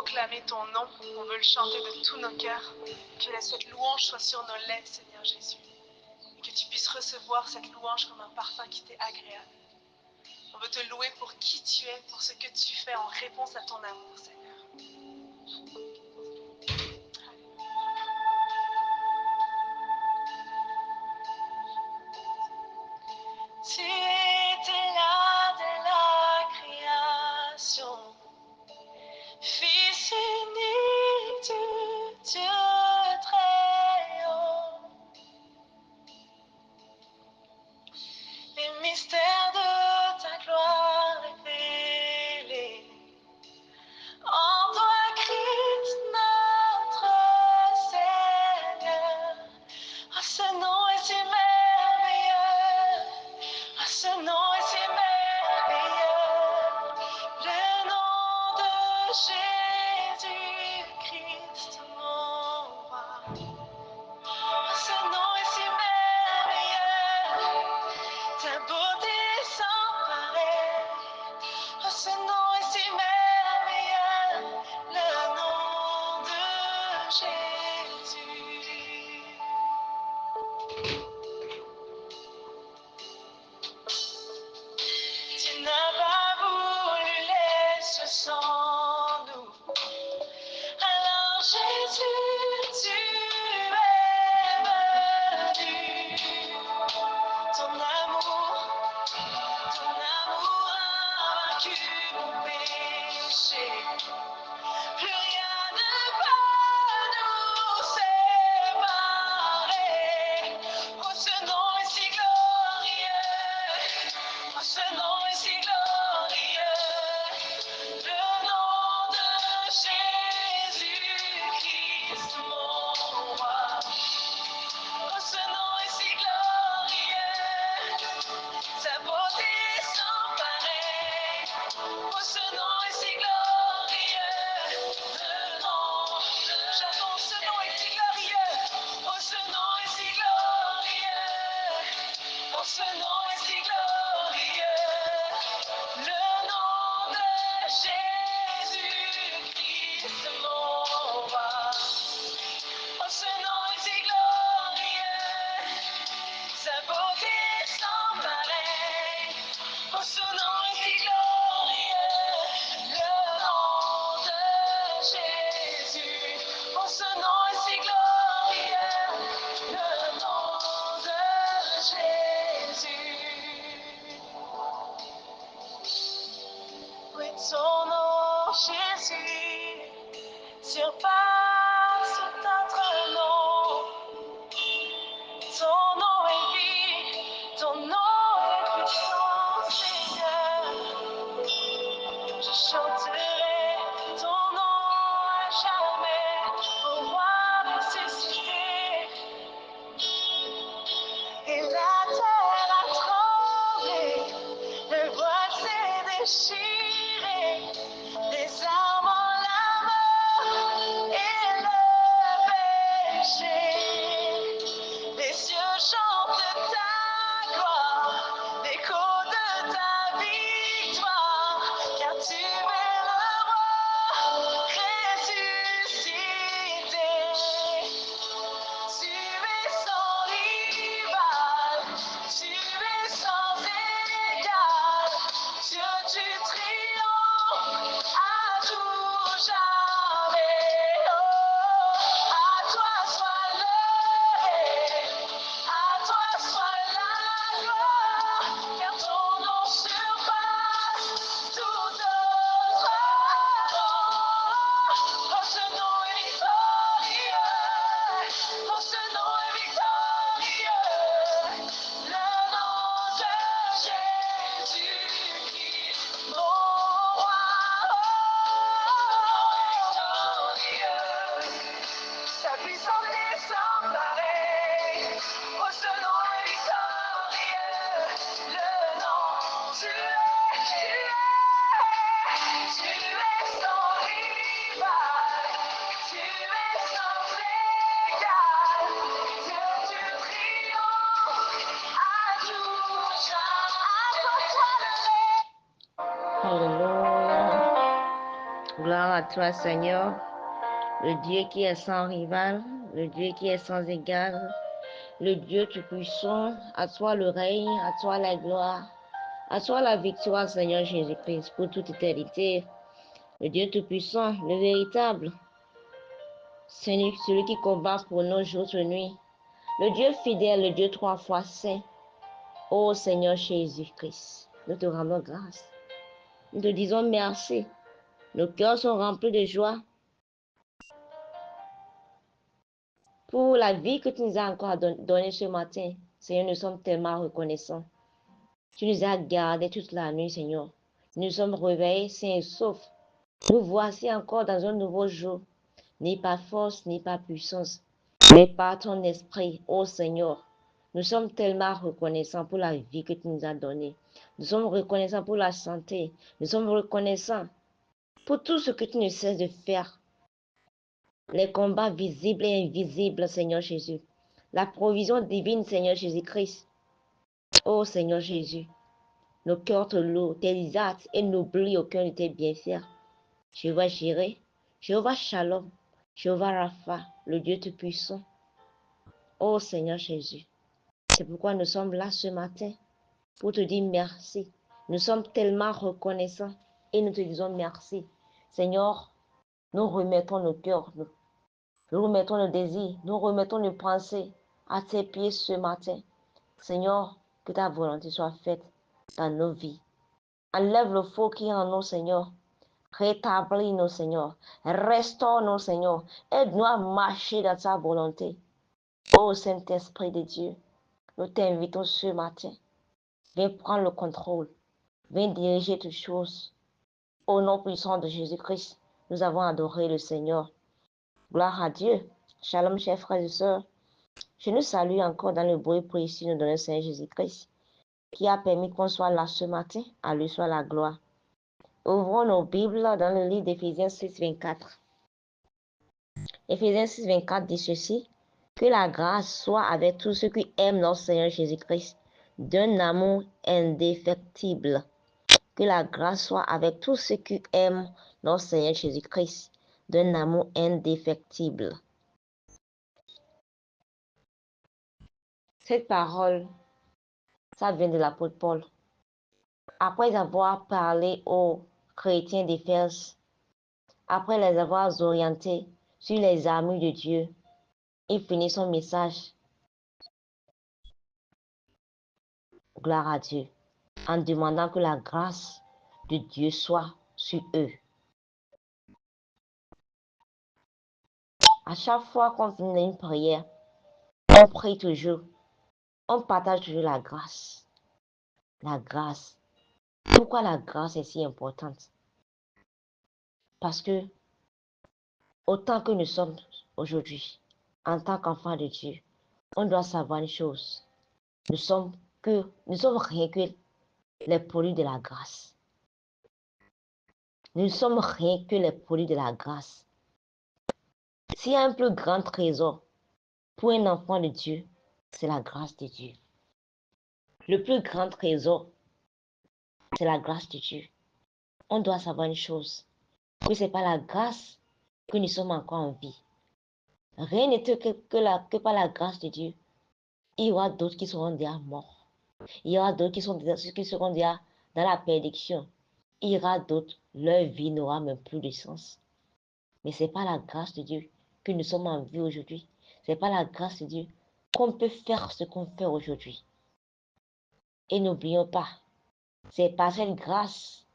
proclamer ton nom, on veut le chanter de tous nos cœurs. Que cette louange soit sur nos lèvres, Seigneur Jésus. Et que tu puisses recevoir cette louange comme un parfum qui t'est agréable. On veut te louer pour qui tu es, pour ce que tu fais en réponse à ton amour, Seigneur. Tu étais là dès la création, Fils unique du Dieu très haut. Les mystères de ta gloire révélés en toi, Christ, notre Seigneur. Ah, ce nom est si merveilleux. Ah, ce nom est si merveilleux. Le nom de Jésus-Christ, mon roi. Ah, ce nom est si merveilleux. Ta beauté sans pareil. Ah, ce nom est si merveilleux. Le nom de Jésus. Tu n'as pas voulu laisser sans nous. Alors Jésus, tu es venu. Ton amour a vaincu mon péché. Plus rien ne peut nous séparer. Oh, ce nom est si glorieux. Oh, ce nom est si glorieux. Le nom de Jésus-Christ, mon roi. Oh, ce nom est si glorieux. Sa beauté sans pareil. Oh, ce nom est si glorieux. Le nom, j'entends, ce nom est si glorieux. Oh, ce nom est si glorieux. Oh, ce nom est si glorieux. Le nom de Jésus-Christ, mon roi. Oh, ce nom est si glorieux. Sa beauté sans pareil. Oh, ce nom est si glorieux. Le nom de Jésus. Oh, ce nom est si glorieux. Le nom de Jésus. Oui, ton nom, Jésus, surpasse tout autre nom. Ton nom est vie, ton nom est puissant, Seigneur. Je chanterai ton nom à jamais, au roi ressuscité. Et la terre a tremblé, le voile s'est déchiré, les armes en la mort, et à toi, Seigneur, le Dieu qui est sans rival, le Dieu qui est sans égal, le Dieu tout-puissant. À toi le règne, à toi la gloire, à toi la victoire, Seigneur Jésus-Christ, pour toute éternité. Le Dieu tout-puissant, le véritable, celui qui combat pour nos jours et nuits. Le Dieu fidèle, le Dieu trois fois saint. Ô Seigneur Jésus-Christ, nous te rendons grâce. Nous te disons merci. Nos cœurs sont remplis de joie pour la vie que tu nous as encore donnée ce matin. Seigneur, nous sommes tellement reconnaissants. Tu nous as gardés toute la nuit, Seigneur. Nous sommes réveillés sains et saufs. Nous voici encore dans un nouveau jour. Ni par force, ni par puissance, mais par ton esprit, ô Seigneur. Nous sommes tellement reconnaissants pour la vie que tu nous as donnée. Nous sommes reconnaissants pour la santé. Nous sommes reconnaissants pour tout ce que tu ne cesses de faire. Les combats visibles et invisibles, Seigneur Jésus. La provision divine, Seigneur Jésus-Christ. Ô Seigneur Jésus, nos cœurs te louent, t'exaltent et n'oublient aucun de tes bienfaits. Jéhovah Jireh, Jéhovah Shalom, Jéhovah Rapha, le Dieu Tout-Puissant. Ô Seigneur Jésus, c'est pourquoi nous sommes là ce matin pour te dire merci. Nous sommes tellement reconnaissants et nous te disons merci. Seigneur, nous remettons nos cœurs, nous remettons nos désirs, nous remettons nos pensées à tes pieds ce matin. Seigneur, que ta volonté soit faite dans nos vies. Enlève le faux qui est en nous, Seigneur. Rétablis-nous, Seigneur. Restaure-nous, Seigneur. Aide-nous à marcher dans ta volonté. Ô Saint-Esprit de Dieu, nous t'invitons ce matin. Viens prendre le contrôle. Viens diriger toutes choses. Au nom puissant de Jésus-Christ, nous avons adoré le Seigneur. Gloire à Dieu. Shalom, chers frères et sœurs. Je nous salue encore dans le bruit précieux de notre Seigneur Jésus-Christ, qui a permis qu'on soit là ce matin. À lui soit la gloire. Ouvrons nos Bibles dans le livre d'Éphésiens 6, 24. Éphésiens 6, 24 dit ceci. Que la grâce soit avec tous ceux qui aiment notre Seigneur Jésus-Christ d'un amour indéfectible. Que la grâce soit avec tous ceux qui aiment notre Seigneur Jésus-Christ d'un amour indéfectible. Cette parole, ça vient de l'apôtre Paul. Après avoir parlé aux chrétiens d'Éphèse, après les avoir orientés sur les armures de Dieu, il finit son message. Gloire à Dieu, en demandant que la grâce de Dieu soit sur eux. À chaque fois qu'on finit une prière, on prie toujours, on partage toujours la grâce. La grâce. Pourquoi la grâce est si importante? Parce que autant que nous sommes aujourd'hui, en tant qu'enfants de Dieu, on doit savoir une chose. Nous sommes rien que les produits de la grâce. Nous ne sommes rien que les produits de la grâce. S'il y a un plus grand trésor pour un enfant de Dieu, c'est la grâce de Dieu. Le plus grand trésor, c'est la grâce de Dieu. On doit savoir une chose, que ce n'est pas la grâce que nous sommes encore en vie. Rien n'est que par la grâce de Dieu. Il y aura d'autres qui seront déjà morts. Il y aura d'autres qui seront déjà dans la perdition. Il y aura d'autres, leur vie n'aura même plus de sens. Mais ce n'est pas la grâce de Dieu que nous sommes en vie aujourd'hui. Ce n'est pas la grâce de Dieu qu'on peut faire ce qu'on fait aujourd'hui. Et n'oublions pas, c'est par cette grâce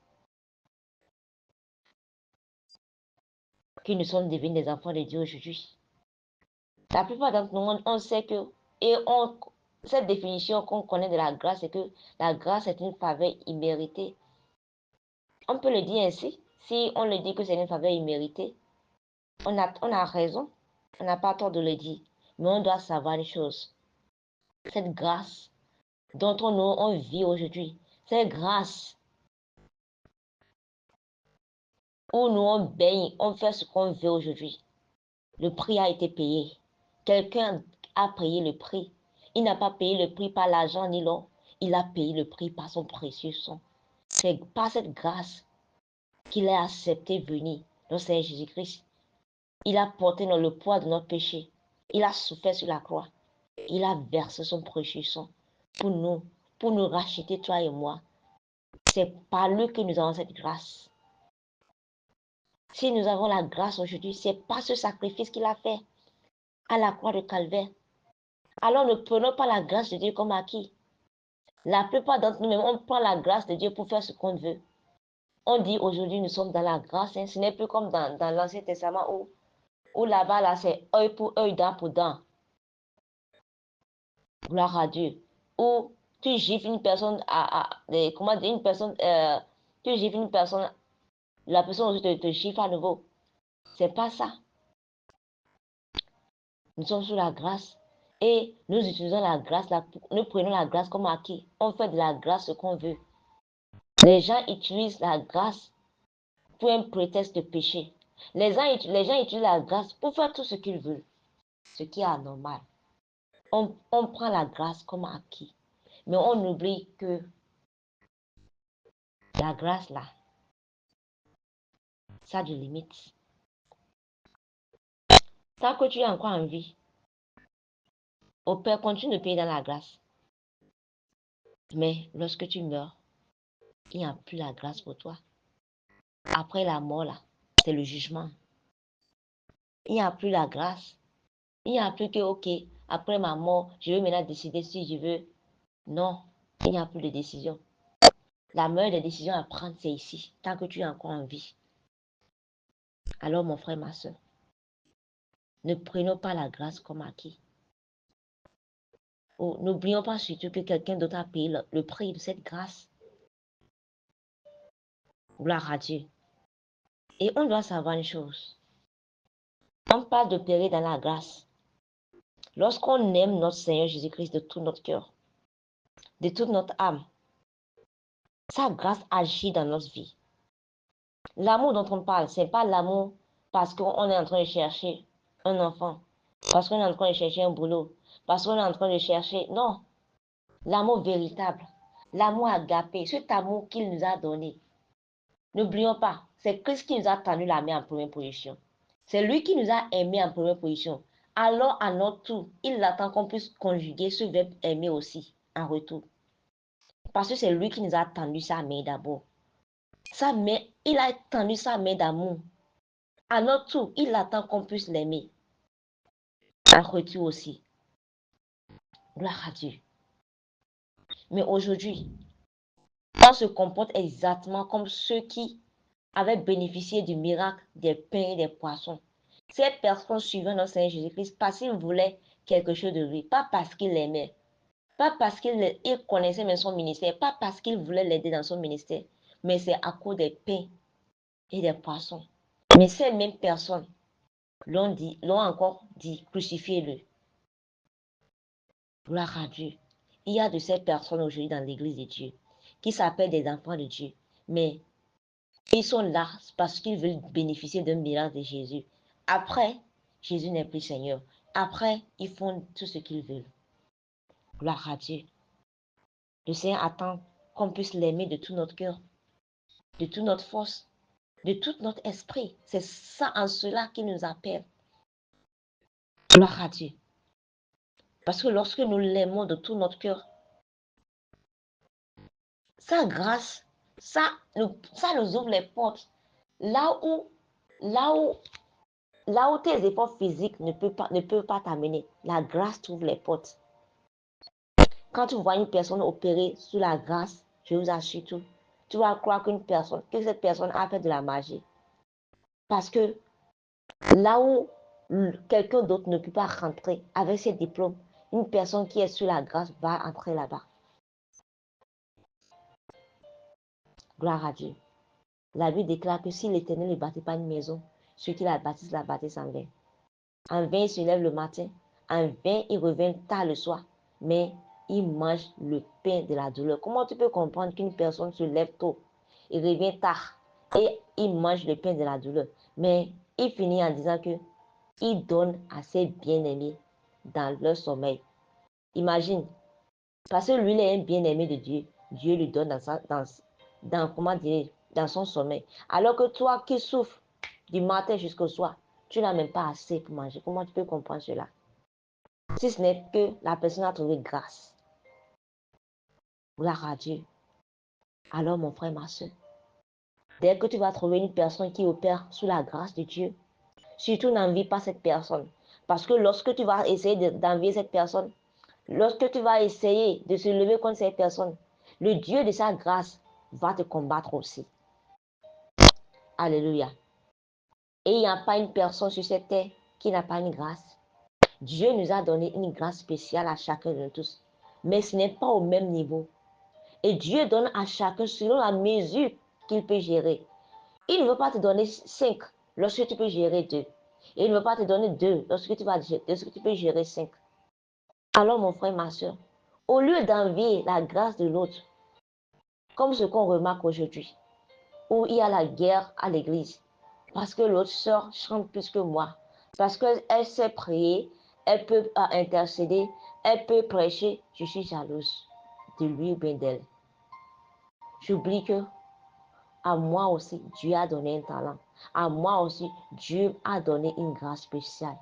que nous sommes devenus des enfants de Dieu aujourd'hui. La plupart d'entre nous, on sait que, cette définition qu'on connaît de la grâce, c'est que la grâce est une faveur imméritée. On peut le dire ainsi, si on le dit que c'est une faveur imméritée, on a raison, on n'a pas tort de le dire, mais on doit savoir une chose. Cette grâce dont on vit aujourd'hui, cette grâce où nous on baigne, on fait ce qu'on veut aujourd'hui, le prix a été payé. Quelqu'un a payé le prix. Il n'a pas payé le prix par l'argent ni l'or. Il a payé le prix par son précieux sang. C'est par cette grâce qu'il a accepté venir notre Seigneur Jésus-Christ. Il a porté le poids de notre péché. Il a souffert sur la croix. Il a versé son précieux sang pour nous racheter, toi et moi. C'est par lui que nous avons cette grâce. Si nous avons la grâce aujourd'hui, c'est par ce sacrifice qu'il a fait à la croix de Calvaire. Alors ne prenons pas la grâce de Dieu comme acquis. La plupart d'entre nous, on prend la grâce de Dieu pour faire ce qu'on veut. On dit aujourd'hui, nous sommes dans la grâce. Ce n'est plus comme dans l'Ancien Testament où là-bas, là, c'est œil pour œil, dent pour dent. Gloire à Dieu. Où tu gifles une personne comment dire, tu gifles une personne, la personne aussi te gifle à nouveau. C'est pas ça. Nous sommes sous la grâce et nous utilisons la grâce, nous prenons la grâce comme acquis. On fait de la grâce ce qu'on veut. Les gens utilisent la grâce pour un prétexte de péché. Les gens utilisent la grâce pour faire tout ce qu'ils veulent, ce qui est anormal. On prend la grâce comme acquis, mais on oublie que la grâce là, ça a des limites. Tant que tu es encore en vie, au Père continue de payer dans la grâce. Mais lorsque tu meurs, il n'y a plus la grâce pour toi. Après la mort là, c'est le jugement. Il n'y a plus la grâce. Il n'y a plus que, ok, après ma mort, je vais maintenant décider si je veux. Non, il n'y a plus de décision. La meilleure des décisions à prendre, c'est ici, tant que tu es encore en vie. Alors, mon frère, ma soeur, ne prenons pas la grâce comme acquis. Oh, n'oublions pas surtout que quelqu'un d'autre a payé le prix de cette grâce. Gloire à Dieu. Et on doit savoir une chose. On parle de périr dans la grâce. Lorsqu'on aime notre Seigneur Jésus-Christ de tout notre cœur, de toute notre âme, sa grâce agit dans notre vie. L'amour dont on parle, ce n'est pas l'amour parce qu'on est en train de chercher un enfant, parce qu'on est en train de chercher un boulot, parce qu'on est en train de chercher... Non, l'amour véritable, l'amour agapé, cet amour qu'il nous a donné. N'oublions pas, c'est Christ qui nous a tendu la main en première position. C'est lui qui nous a aimés en première position. Alors, à notre tour, il attend qu'on puisse conjuguer ce verbe aimer aussi en retour. Parce que c'est lui qui nous a tendu sa main d'abord. Sa main, il a tendu sa main d'amour. À notre tour, il attend qu'on puisse l'aimer. En retour aussi. Gloire à Dieu. Mais aujourd'hui, on se comporte exactement comme ceux qui avaient bénéficié du miracle des pains et des poissons. Ces personnes suivaient notre Seigneur Jésus-Christ parce qu'ils voulaient quelque chose de lui, pas parce qu'ils l'aimaient, pas parce qu'ils connaissaient même son ministère, pas parce qu'ils voulaient l'aider dans son ministère, mais c'est à cause des pains et des poissons. Mais ces mêmes personnes l'ont encore dit, crucifiez-le. Gloire à Dieu. Il y a de ces personnes aujourd'hui dans l'église de Dieu qui s'appellent des enfants de Dieu, mais ils sont là parce qu'ils veulent bénéficier d'un miracle de Jésus. Après, Jésus n'est plus Seigneur. Après, ils font tout ce qu'ils veulent. Gloire à Dieu. Le Seigneur attend qu'on puisse l'aimer de tout notre cœur, de toute notre force, de tout notre esprit. C'est ça en cela qu'il nous appelle. Gloire à Dieu. Parce que lorsque nous l'aimons de tout notre cœur, sa grâce, ça nous ouvre les portes. Là où tes efforts physiques ne peuvent pas t'amener, la grâce t'ouvre les portes. Quand tu vois une personne opérée sous la grâce, je vous assure tout, tu vas croire que cette personne a fait de la magie. Parce que là où quelqu'un d'autre ne peut pas rentrer avec ses diplômes, une personne qui est sous la grâce va entrer là-bas. Gloire à Dieu. La Bible déclare que si l'Éternel ne bâtit pas une maison, ceux qui la bâtissent en vain. En vain, il se lève le matin, en vain, il revient tard le soir, mais il mange le pain de la douleur. Comment tu peux comprendre qu'une personne se lève tôt, il revient tard et il mange le pain de la douleur, mais il finit en disant que il donne à ses bien-aimés dans leur sommeil. Imagine, parce que lui, il est un bien-aimé de Dieu, Dieu lui donne dans son sommeil. Alors que toi qui souffres, du matin jusqu'au soir, tu n'as même pas assez pour manger. Comment tu peux comprendre cela? Si ce n'est que la personne a trouvé grâce. Gloire à Dieu. Alors, mon frère, ma soeur, dès que tu vas trouver une personne qui opère sous la grâce de Dieu, surtout n'envie pas cette personne. Parce que lorsque tu vas essayer d'envier cette personne, lorsque tu vas essayer de se lever contre cette personne, le Dieu de sa grâce va te combattre aussi. Alléluia. Et il n'y a pas une personne sur cette terre qui n'a pas une grâce. Dieu nous a donné une grâce spéciale à chacun de nous tous. Mais ce n'est pas au même niveau. Et Dieu donne à chacun selon la mesure qu'il peut gérer. Il ne veut pas te donner 5 lorsque tu peux gérer 2. Et il ne veut pas te donner 2 lorsque tu peux gérer 5. Alors mon frère, ma soeur, au lieu d'envier la grâce de l'autre, comme ce qu'on remarque aujourd'hui, où il y a la guerre à l'église, parce que l'autre sœur chante plus que moi, parce qu'elle sait prier, elle peut intercéder, elle peut prêcher, je suis jalouse de lui ou bien d'elle. J'oublie que à moi aussi, Dieu a donné un talent. À moi aussi, Dieu a donné une grâce spéciale.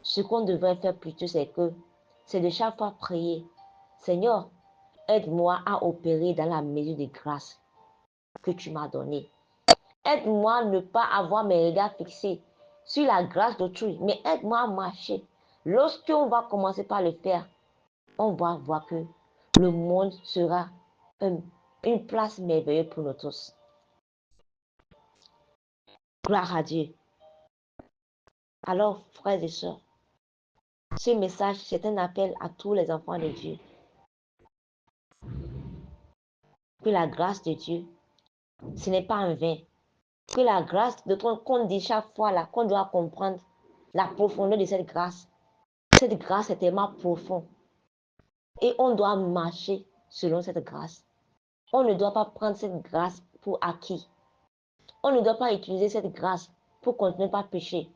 Ce qu'on devrait faire plutôt, c'est de chaque fois prier. Seigneur, aide-moi à opérer dans la mesure de grâce que tu m'as donnée. Aide-moi à ne pas avoir mes regards fixés sur la grâce d'autrui, mais aide-moi à marcher. Lorsqu'on va commencer par le faire, on va voir que le monde sera une place merveilleuse pour nous tous. Gloire à Dieu. Alors, frères et sœurs, ce message, c'est un appel à tous les enfants de Dieu. Que la grâce de Dieu, ce n'est pas en vain. Que la grâce de ton qu'on dit chaque fois là, qu'on doit comprendre la profondeur de cette grâce. Cette grâce est tellement profonde. Et on doit marcher selon cette grâce. On ne doit pas prendre cette grâce pour acquis. On ne doit pas utiliser cette grâce pour continuer par pécher.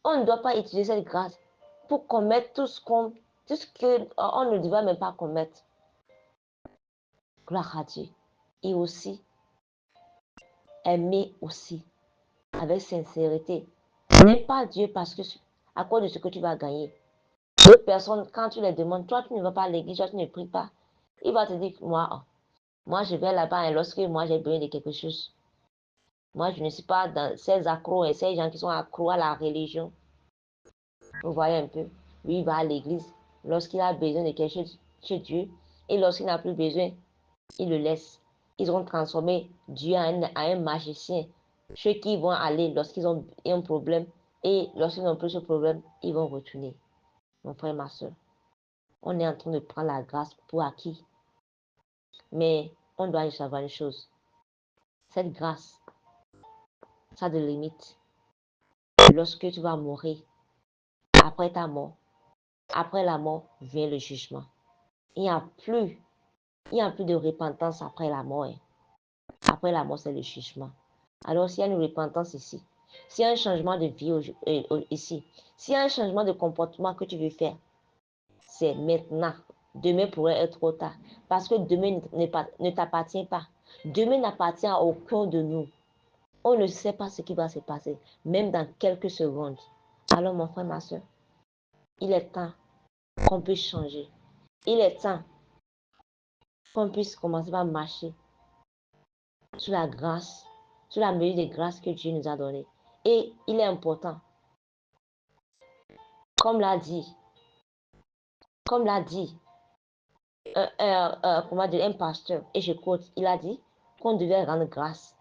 On ne doit pas utiliser cette grâce pour commettre tout ce qu'on ne devrait même pas commettre. Gloire à Dieu. Et aussi, aimer aussi, avec sincérité. N'aime pas Dieu parce que, à cause de ce que tu vas gagner. D'autres personnes, quand tu les demandes, toi, tu ne vas pas à l'église, toi, tu ne pries pas. Il va te dire, moi, je vais là-bas et lorsque moi, j'ai besoin de quelque chose. Moi, je ne suis pas dans ces accros et ces gens qui sont accros à la religion. Vous voyez un peu. Lui, il va à l'église lorsqu'il a besoin de quelque chose chez Dieu. Et lorsqu'il n'a plus besoin, il le laisse. Ils ont transformé Dieu à un magicien. Ceux qui vont aller lorsqu'ils ont un problème et lorsqu'ils n'ont plus ce problème, ils vont retourner. Mon frère, ma soeur, on est en train de prendre la grâce pour acquis. Mais on doit savoir une chose. Cette grâce, ça a des limites. Lorsque tu vas mourir, après ta mort, après la mort vient le jugement. Il n'y a plus de repentance après la mort. Après la mort, c'est le jugement. Alors, s'il y a une repentance ici, s'il y a un changement de vie ici, s'il y a un changement de comportement que tu veux faire, c'est maintenant. Demain pourrait être trop tard. Parce que demain ne t'appartient pas. Demain n'appartient à aucun de nous. On ne sait pas ce qui va se passer, même dans quelques secondes. Alors, mon frère, ma soeur, il est temps qu'on puisse changer. Il est temps qu'on puisse commencer à marcher sous la grâce, sous la mesure de grâce que Dieu nous a donnée. Et il est important, comme l'a dit, comment dire, un pasteur, et je quote, il a dit qu'on devait rendre grâce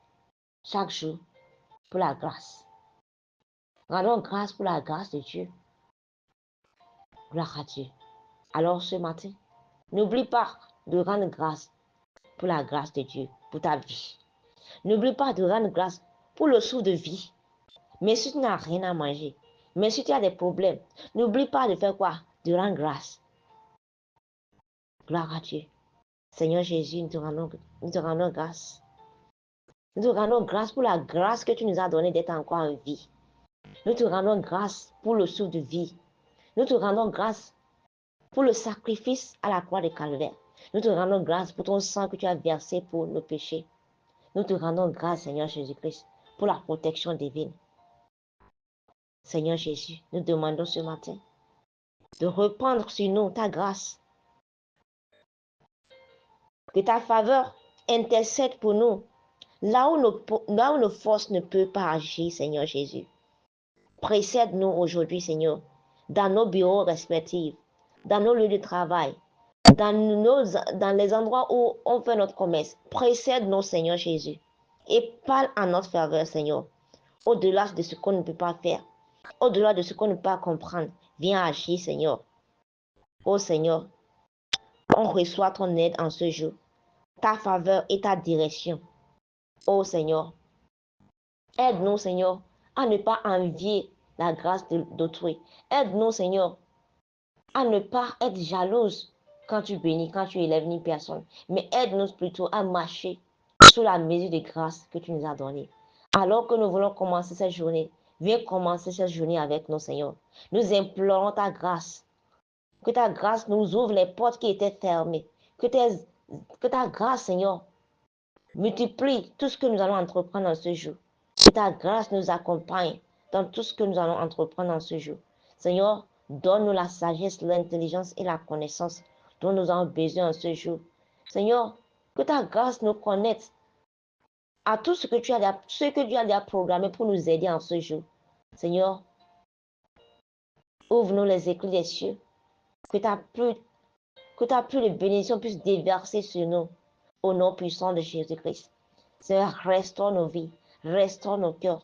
chaque jour pour la grâce. Rendons grâce pour la grâce de Dieu. Gloire à Dieu. Alors ce matin, n'oublie pas de rendre grâce pour la grâce de Dieu, pour ta vie. N'oublie pas de rendre grâce pour le souffle de vie. Mais si tu n'as rien à manger, mais si tu as des problèmes, n'oublie pas de faire quoi? De rendre grâce. Gloire à Dieu. Seigneur Jésus, nous te rendons grâce. Nous te rendons grâce pour la grâce que tu nous as donnée d'être encore en vie. Nous te rendons grâce pour le souffle de vie. Nous te rendons grâce pour le sacrifice à la croix de Calvaire. Nous te rendons grâce pour ton sang que tu as versé pour nos péchés. Nous te rendons grâce, Seigneur Jésus-Christ, pour la protection divine. Seigneur Jésus, nous demandons ce matin de reprendre sur nous ta grâce. Que ta faveur intercède pour nous. Là où nos forces ne peuvent pas agir, Seigneur Jésus. Précède-nous aujourd'hui, Seigneur, dans nos bureaux respectifs, dans nos lieux de travail, dans les endroits où on fait notre commerce. Précède-nous, Seigneur Jésus, et parle en notre faveur, Seigneur. Au-delà de ce qu'on ne peut pas faire, au-delà de ce qu'on ne peut pas comprendre, viens agir, Seigneur. Oh Seigneur, on reçoit ton aide en ce jour, ta faveur et ta direction. Oh Seigneur, aide-nous, Seigneur, à ne pas envier la grâce d'autrui. Aide-nous, Seigneur, à ne pas être jalouse quand tu bénis, quand tu élèves une personne. Mais aide-nous plutôt à marcher sous la mesure de grâce que tu nous as donnée. Alors que nous voulons commencer cette journée, viens commencer cette journée avec nous, Seigneur. Nous implorons ta grâce. Que ta grâce nous ouvre les portes qui étaient fermées. Que ta grâce, Seigneur, multiplie tout ce que nous allons entreprendre en ce jour. Que ta grâce nous accompagne dans tout ce que nous allons entreprendre en ce jour. Seigneur, donne-nous la sagesse, l'intelligence et la connaissance dont nous avons besoin en ce jour. Seigneur, que ta grâce nous connecte à tout ce que tu as déjà programmé pour nous aider en ce jour. Seigneur, ouvre-nous les éclats des cieux. Que ta pluie de bénédiction puisse déverser sur nous au nom puissant de Jésus-Christ. Seigneur, restaure nos vies, restaure nos cœurs.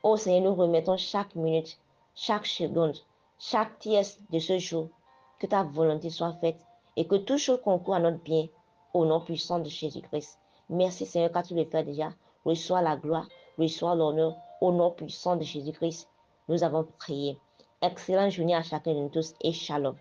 Oh Seigneur, nous remettons chaque minute, chaque seconde, chaque tiers de ce jour. Que ta volonté soit faite et que toute chose concourt à notre bien au nom puissant de Jésus-Christ. Merci Seigneur, car tu le fais déjà. Reçois la gloire, reçois l'honneur au nom puissant de Jésus-Christ. Nous avons prié. Excellente journée à chacun de nous tous et shalom.